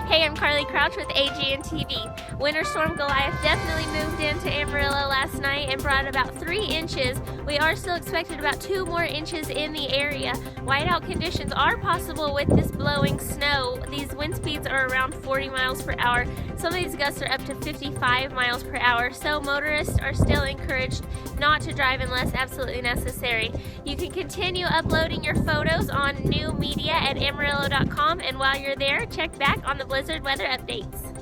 Hey, I'm Carly Crouch with AGN TV. Winter Storm Goliath definitely moved into Amarillo last night and brought about 3 inches. We are still expected about 2 more inches in the area. Whiteout conditions are possible with this blowing snow. These wind speeds are around 40 miles per hour. Some of these gusts are up to 55 miles per hour, so motorists are still encouraged not to drive unless absolutely necessary. You can continue uploading your photos on new media at Amarillo.com, and while you're there, check back on the blizzard weather updates.